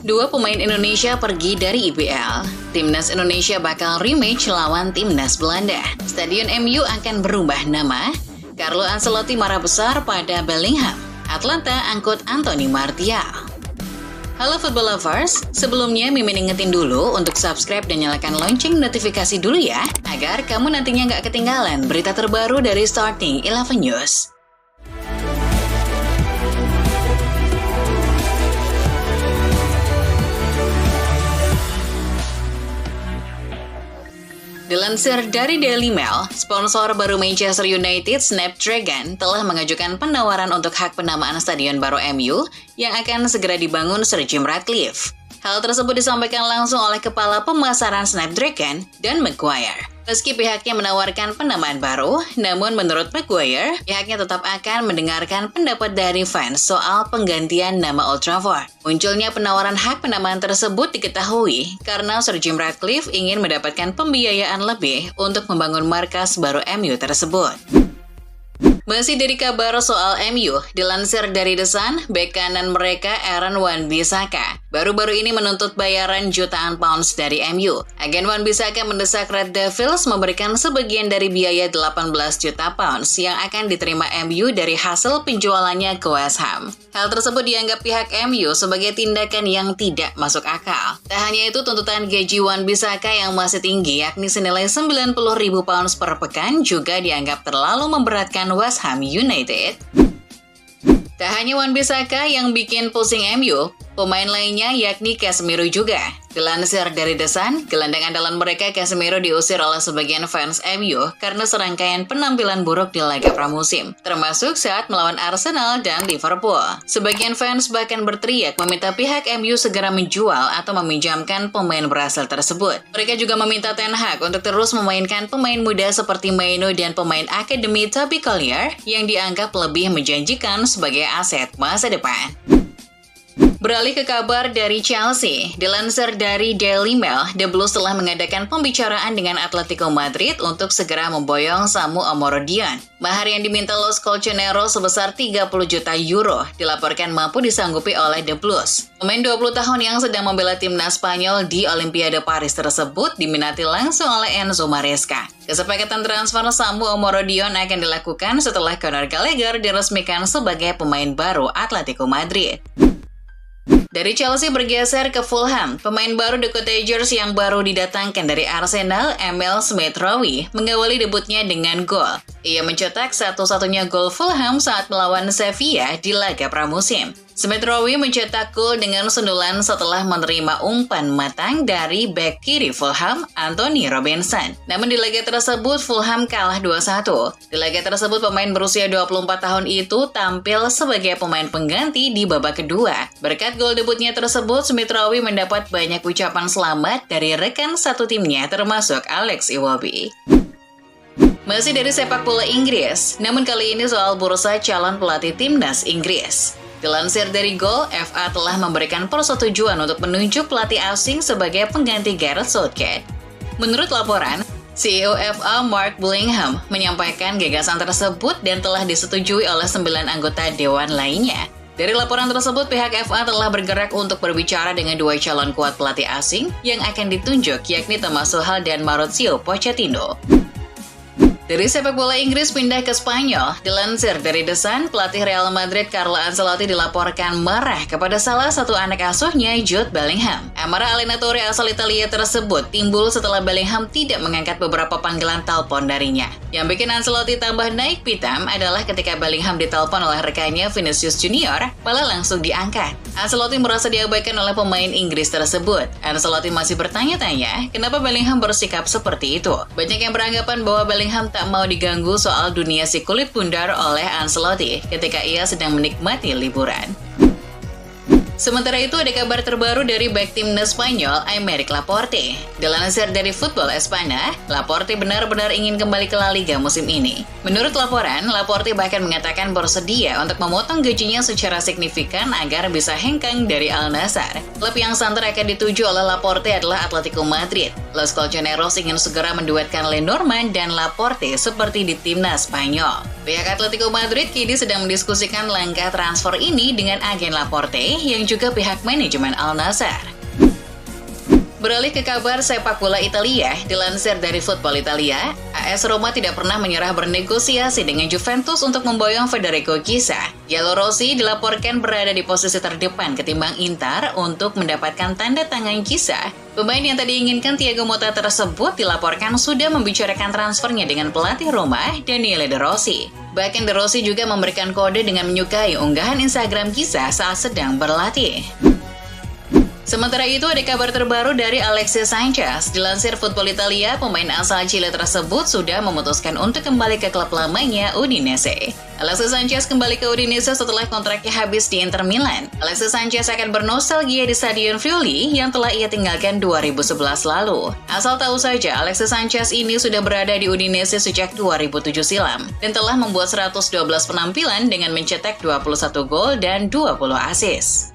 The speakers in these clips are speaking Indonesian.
Dua pemain Indonesia pergi dari IPL. Timnas Indonesia bakal rematch lawan Timnas Belanda. Stadion MU akan berubah nama. Carlo Ancelotti marah besar pada Bellingham. Atlanta angkut Anthony Martial. Halo Football Lovers, sebelumnya Mimin ingetin dulu untuk subscribe dan nyalakan lonceng notifikasi dulu ya, agar kamu nantinya nggak ketinggalan berita terbaru dari Starting 11 News. Dilansir dari Daily Mail, sponsor baru Manchester United, Snapdragon, telah mengajukan penawaran untuk hak penamaan stadion baru MU yang akan segera dibangun Sir Jim Ratcliffe. Hal tersebut disampaikan langsung oleh Kepala Pemasaran Snapdragon, Dan Maguire. Meski pihaknya menawarkan penamaan baru, namun menurut Maguire, pihaknya tetap akan mendengarkan pendapat dari fans soal penggantian nama Old Trafford. Munculnya penawaran hak penamaan tersebut diketahui karena Sir Jim Ratcliffe ingin mendapatkan pembiayaan lebih untuk membangun markas baru MU tersebut. Masih dari kabar soal MU, dilansir dari The Sun, bek kanan mereka Aaron Wan-Bissaka baru-baru ini menuntut bayaran jutaan pounds dari MU. Agen Wan-Bissaka mendesak Red Devils memberikan sebagian dari biaya 18 juta pounds yang akan diterima MU dari hasil penjualannya ke West Ham. Hal tersebut dianggap pihak MU sebagai tindakan yang tidak masuk akal. Tak hanya itu, tuntutan gaji Wan-Bissaka yang masih tinggi yakni senilai 90.000 pounds per pekan juga dianggap terlalu memberatkan West Ham United. Tak hanya Wan-Bissaka yang bikin pusing MU, pemain lainnya yakni Casemiro juga. Dilansir dari The Sun, gelandang andalan mereka Casemiro diusir oleh sebagian fans MU karena serangkaian penampilan buruk di laga pramusim, termasuk saat melawan Arsenal dan Liverpool. Sebagian fans bahkan berteriak meminta pihak MU segera menjual atau meminjamkan pemain berhasil tersebut. Mereka juga meminta Ten Hag untuk terus memainkan pemain muda seperti Mainoo dan pemain akademi Toby Collier yang dianggap lebih menjanjikan sebagai aset masa depan. Beralih ke kabar dari Chelsea, dilansir dari Daily Mail, The Blues telah mengadakan pembicaraan dengan Atletico Madrid untuk segera memboyong Samu Omorodion. Mahar yang diminta Los Colchoneros sebesar 30 juta euro dilaporkan mampu disanggupi oleh The Blues. Pemain 20 tahun yang sedang membela timnas Spanyol di Olimpiade Paris tersebut diminati langsung oleh Enzo Maresca. Kesepakatan transfer Samu Omorodion akan dilakukan setelah Conor Gallagher diresmikan sebagai pemain baru Atletico Madrid. Dari Chelsea bergeser ke Fulham, pemain baru The Cottagers yang baru didatangkan dari Arsenal, Emil Smith-Rowe, mengawali debutnya dengan gol. Ia mencetak satu-satunya gol Fulham saat melawan Sevilla di laga pramusim. Smith-Rowe mencetak gol dengan sundulan setelah menerima umpan matang dari bek kiri Fulham, Anthony Robinson. Namun di laga tersebut Fulham kalah 2-1. Di laga tersebut pemain berusia 24 tahun itu tampil sebagai pemain pengganti di babak kedua. Berkat gol debutnya tersebut, Smith-Rowe mendapat banyak ucapan selamat dari rekan satu timnya termasuk Alex Iwobi. Masih dari sepak bola Inggris, namun kali ini soal bursa calon pelatih timnas Inggris. Dilansir dari Goal, FA telah memberikan persetujuan untuk menunjuk pelatih asing sebagai pengganti Gareth Southgate. Menurut laporan, CEO FA Mark Bullingham menyampaikan gagasan tersebut dan telah disetujui oleh 9 anggota dewan lainnya. Dari laporan tersebut, pihak FA telah bergerak untuk berbicara dengan 2 calon kuat pelatih asing yang akan ditunjuk, yakni Thomas Tuchel dan Mauricio Pochettino. Dari sepak bola Inggris pindah ke Spanyol, dilansir dari The Sun, pelatih Real Madrid Carlo Ancelotti dilaporkan marah kepada salah satu anak asuhnya, Jude Bellingham. Amarah Allenatore asal Italia tersebut timbul setelah Bellingham tidak mengangkat beberapa panggilan telepon darinya. Yang bikin Ancelotti tambah naik pitam adalah ketika Bellingham ditelepon oleh rekannya Vinicius Junior, malah langsung diangkat. Ancelotti merasa diabaikan oleh pemain Inggris tersebut. Ancelotti masih bertanya-tanya, kenapa Bellingham bersikap seperti itu. Banyak yang beranggapan bahwa Bellingham tak mau diganggu soal dunia si kulit bundar oleh Ancelotti ketika ia sedang menikmati liburan. Sementara itu ada kabar terbaru dari bek timnas Spanyol, Aymeric Laporte. Dilansir dari Football Espana, Laporte benar-benar ingin kembali ke La Liga musim ini. Menurut laporan, Laporte bahkan mengatakan bersedia untuk memotong gajinya secara signifikan agar bisa hengkang dari Al Nassr. Klub yang santer akan dituju oleh Laporte adalah Atletico Madrid. Los Colchoneros ingin segera menduetkan Lenormand dan Laporte seperti di timnas Spanyol. Pihak Atletico Madrid kini sedang mendiskusikan langkah transfer ini dengan agen Laporte yang juga pihak manajemen Al Nassr. Beralih ke kabar sepak bola Italia, dilansir dari Football Italia, AS Roma tidak pernah menyerah bernegosiasi dengan Juventus untuk memboyong Federico Chiesa. Giallorossi dilaporkan berada di posisi terdepan ketimbang Inter untuk mendapatkan tanda tangan Chiesa. Pemain yang tadi diinginkan Thiago Motta tersebut dilaporkan sudah membicarakan transfernya dengan pelatih Roma, Daniele De Rossi. Bahkan De Rossi juga memberikan kode dengan menyukai unggahan Instagram Chiesa saat sedang berlatih. Sementara itu, ada kabar terbaru dari Alexis Sanchez. Dilansir Football Italia, pemain asal Chile tersebut sudah memutuskan untuk kembali ke klub lamanya Udinese. Alexis Sanchez kembali ke Udinese setelah kontraknya habis di Inter Milan. Alexis Sanchez akan bernostalgia di Stadion Friuli yang telah ia tinggalkan 2011 lalu. Asal tahu saja, Alexis Sanchez ini sudah berada di Udinese sejak 2007 silam dan telah membuat 112 penampilan dengan mencetak 21 gol dan 20 assist.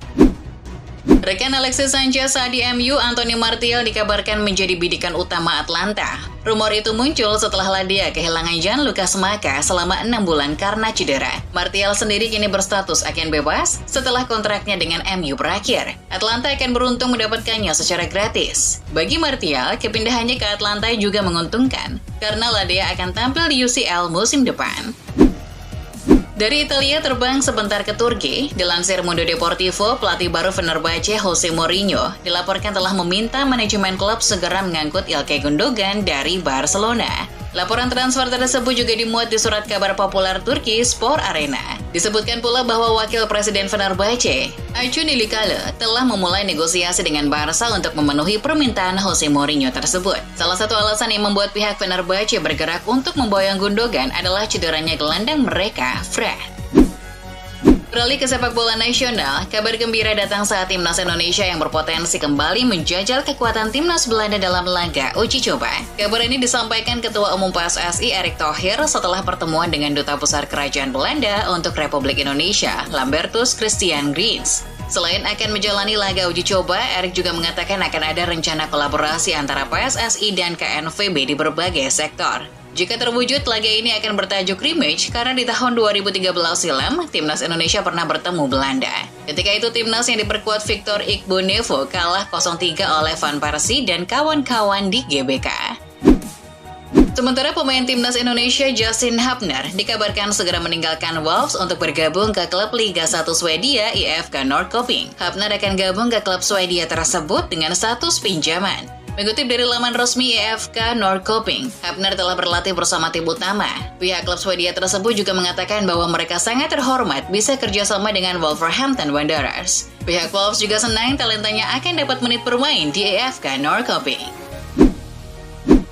Rekan Alexis Sanchez saat di MU, Anthony Martial dikabarkan menjadi bidikan utama Atlanta. Rumor itu muncul setelah dia kehilangan Gianluca Smaka selama 6 bulan karena cedera. Martial sendiri kini berstatus agen bebas setelah kontraknya dengan MU berakhir. Atlanta akan beruntung mendapatkannya secara gratis. Bagi Martial, kepindahannya ke Atlanta juga menguntungkan karena dia akan tampil di UCL musim depan. Dari Italia terbang sebentar ke Turki, dilansir Mundo Deportivo, pelatih baru Fenerbahce Jose Mourinho dilaporkan telah meminta manajemen klub segera mengangkut Ilkay Gundogan dari Barcelona. Laporan transfer tersebut juga dimuat di surat kabar populer Turki Sport Arena. Disebutkan pula bahwa wakil presiden Fenerbahce, Acun Ilikale, telah memulai negosiasi dengan Barca untuk memenuhi permintaan Jose Mourinho tersebut. Salah satu alasan yang membuat pihak Fenerbahce bergerak untuk memboyong Gundogan adalah cederanya gelandang mereka, Fred. Beralih ke sepak bola nasional, kabar gembira datang saat timnas Indonesia yang berpotensi kembali menjajal kekuatan timnas Belanda dalam laga uji coba. Kabar ini disampaikan Ketua Umum PSSI Erick Thohir setelah pertemuan dengan Duta Besar Kerajaan Belanda untuk Republik Indonesia, Lambertus Christian Griens. Selain akan menjalani laga uji coba, Erick juga mengatakan akan ada rencana kolaborasi antara PSSI dan KNVB di berbagai sektor. Jika terwujud, laga ini akan bertajuk rematch karena di tahun 2013 silam, Timnas Indonesia pernah bertemu Belanda. Ketika itu, Timnas yang diperkuat Victor Igbónevo kalah 0-3 oleh Van Persie dan kawan-kawan di GBK. Sementara pemain Timnas Indonesia Justin Hapner dikabarkan segera meninggalkan Wolves untuk bergabung ke klub Liga 1 Swedia IFK Norrköping. Hapner akan gabung ke klub Swedia tersebut dengan status pinjaman. Mengutip dari laman resmi IFK Norrköping, Hapner telah berlatih bersama tim utama. Pihak klub Swedia tersebut juga mengatakan bahwa mereka sangat terhormat bisa kerjasama dengan Wolverhampton Wanderers. Pihak Wolves juga senang talentanya akan dapat menit bermain di IFK Norrköping.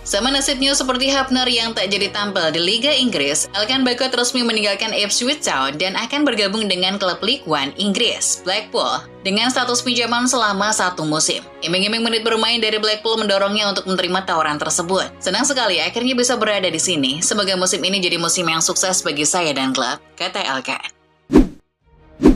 Sama nasibnya seperti Hapner yang tak jadi tampil di Liga Inggris, Elkan Bagot resmi meninggalkan Ipswich Town dan akan bergabung dengan klub League One Inggris, Blackpool, dengan status pinjaman selama 1 musim. Iming-iming menit bermain dari Blackpool mendorongnya untuk menerima tawaran tersebut. Senang sekali akhirnya bisa berada di sini. Semoga musim ini jadi musim yang sukses bagi saya dan klub, kata Elkan.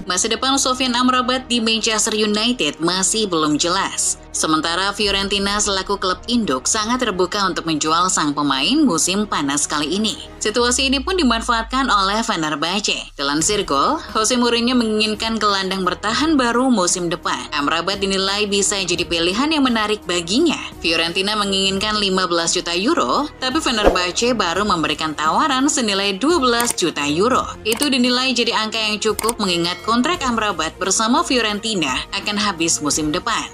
Masa depan Sofyan Amrabat di Manchester United masih belum jelas. Sementara Fiorentina selaku klub induk sangat terbuka untuk menjual sang pemain musim panas kali ini. Situasi ini pun dimanfaatkan oleh Fenerbahce. Dilansir Gol, Jose Mourinho menginginkan gelandang bertahan baru musim depan. Amrabat dinilai bisa jadi pilihan yang menarik baginya. Fiorentina menginginkan 15 juta euro, tapi Fenerbahce baru memberikan tawaran senilai 12 juta euro. Itu dinilai jadi angka yang cukup mengingat kontrak Amrabat bersama Fiorentina akan habis musim depan.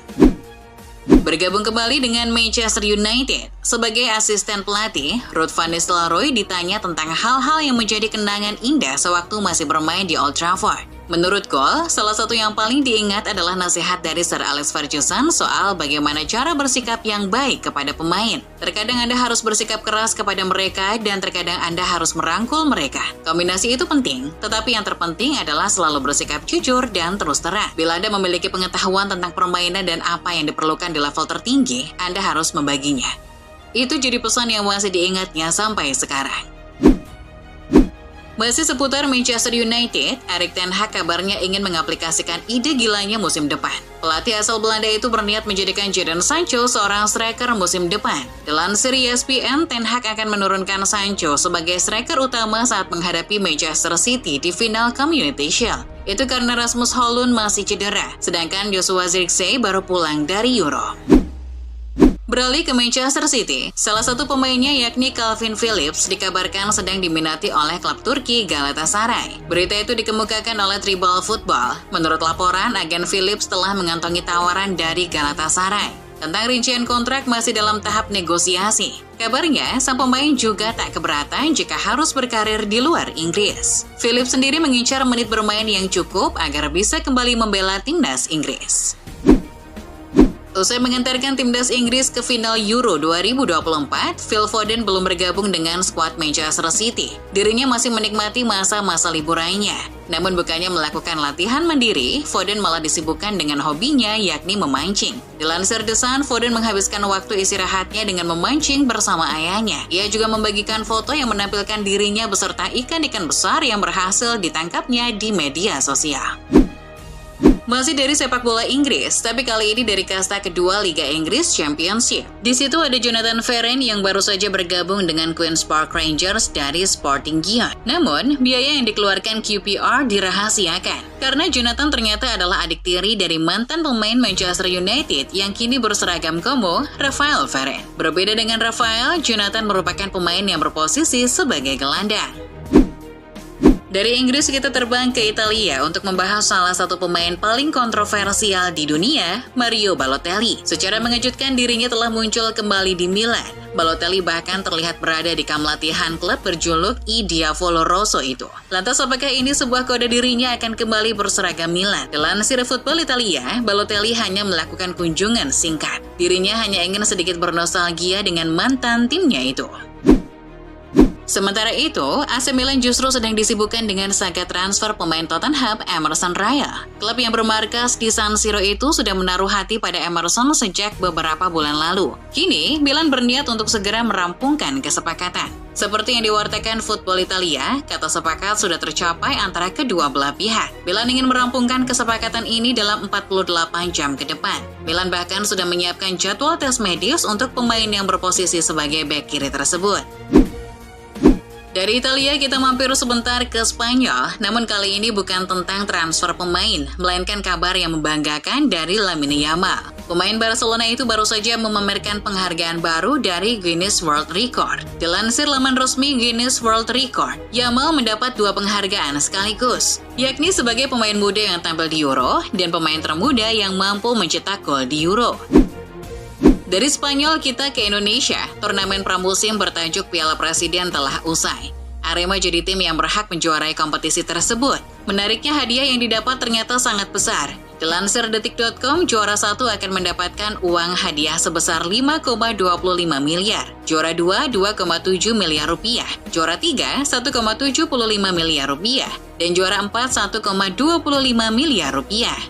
Bergabung kembali dengan Manchester United. Sebagai asisten pelatih, Ruud van Nistelrooy ditanya tentang hal-hal yang menjadi kenangan indah sewaktu masih bermain di Old Trafford. Menurut Gol, salah satu yang paling diingat adalah nasihat dari Sir Alex Ferguson soal bagaimana cara bersikap yang baik kepada pemain. Terkadang Anda harus bersikap keras kepada mereka dan terkadang Anda harus merangkul mereka. Kombinasi itu penting, tetapi yang terpenting adalah selalu bersikap jujur dan terus terang. Bila Anda memiliki pengetahuan tentang permainan dan apa yang diperlukan di level tertinggi, Anda harus membaginya. Itu jadi pesan yang masih diingatnya sampai sekarang. Masih seputar Manchester United, Erik ten Hag kabarnya ingin mengaplikasikan ide gilanya musim depan. Pelatih asal Belanda itu berniat menjadikan Jadon Sancho seorang striker musim depan. Dilansir ESPN, Ten Hag akan menurunkan Sancho sebagai striker utama saat menghadapi Manchester City di final Community Shield. Itu karena Rasmus Højlund masih cedera, sedangkan Joshua Zirkzee baru pulang dari Euro. Beralih ke Manchester City, salah satu pemainnya yakni Calvin Phillips dikabarkan sedang diminati oleh klub Turki Galatasaray. Berita itu dikemukakan oleh Tribal Football. Menurut laporan, agen Phillips telah mengantongi tawaran dari Galatasaray. Tentang rincian kontrak masih dalam tahap negosiasi. Kabarnya, sang pemain juga tak keberatan jika harus berkarir di luar Inggris. Phillips sendiri mengincar menit bermain yang cukup agar bisa kembali membela timnas Inggris. Usai mengantarkan timnas Inggris ke final Euro 2024, Phil Foden belum bergabung dengan skuad Manchester City. Dirinya masih menikmati masa-masa liburannya. Namun bukannya melakukan latihan mandiri, Foden malah disibukkan dengan hobinya yakni memancing. Dilansir The Sun, Foden menghabiskan waktu istirahatnya dengan memancing bersama ayahnya. Ia juga membagikan foto yang menampilkan dirinya beserta ikan-ikan besar yang berhasil ditangkapnya di media sosial. Masih dari sepak bola Inggris, tapi kali ini dari kasta kedua Liga Inggris Championship. Di situ ada Jonathan Varane yang baru saja bergabung dengan Queen's Park Rangers dari Sporting Gion. Namun, biaya yang dikeluarkan QPR dirahasiakan, karena Jonathan ternyata adalah adik tiri dari mantan pemain Manchester United yang kini berseragam Como, Rafael Varane. Berbeda dengan Rafael, Jonathan merupakan pemain yang berposisi sebagai gelandang. Dari Inggris kita terbang ke Italia untuk membahas salah satu pemain paling kontroversial di dunia, Mario Balotelli. Secara mengejutkan dirinya telah muncul kembali di Milan. Balotelli bahkan terlihat berada di kamp latihan klub berjuluk I Diavolo Rosso itu. Lantas apakah ini sebuah kode dirinya akan kembali berseragam Milan? Dilansir Football Italia, Balotelli hanya melakukan kunjungan singkat. Dirinya hanya ingin sedikit bernostalgia dengan mantan timnya itu. Sementara itu, AC Milan justru sedang disibukkan dengan saga transfer pemain Tottenham Emerson Royal. Klub yang bermarkas di San Siro itu sudah menaruh hati pada Emerson sejak beberapa bulan lalu. Kini, Milan berniat untuk segera merampungkan kesepakatan. Seperti yang diwartakan Football Italia, kata sepakat sudah tercapai antara kedua belah pihak. Milan ingin merampungkan kesepakatan ini dalam 48 jam ke depan. Milan bahkan sudah menyiapkan jadwal tes medis untuk pemain yang berposisi sebagai bek kiri tersebut. Dari Italia kita mampir sebentar ke Spanyol, namun kali ini bukan tentang transfer pemain, melainkan kabar yang membanggakan dari Lamine Yamal. Pemain Barcelona itu baru saja memamerkan penghargaan baru dari Guinness World Record. Dilansir laman resmi Guinness World Record, Yamal mendapat 2 penghargaan sekaligus, yakni sebagai pemain muda yang tampil di Euro dan pemain termuda yang mampu mencetak gol di Euro. Dari Spanyol kita ke Indonesia, turnamen pramusim bertajuk Piala Presiden telah usai. Arema jadi tim yang berhak menjuarai kompetisi tersebut. Menariknya hadiah yang didapat ternyata sangat besar. Dilansir detik.com, juara 1 akan mendapatkan uang hadiah sebesar 5,25 miliar. Juara 2, 2,7 miliar rupiah. Juara 3, 1,75 miliar rupiah. Dan juara 4, 1,25 miliar rupiah.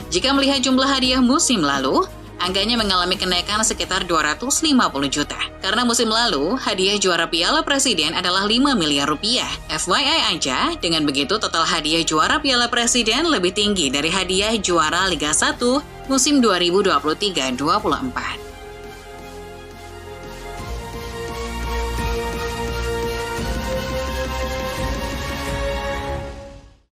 Jika melihat jumlah hadiah musim lalu, angkanya mengalami kenaikan sekitar 250 juta. Karena musim lalu, hadiah juara Piala Presiden adalah 5 miliar rupiah. FYI aja, dengan begitu total hadiah juara Piala Presiden lebih tinggi dari hadiah juara Liga 1 musim 2023-24.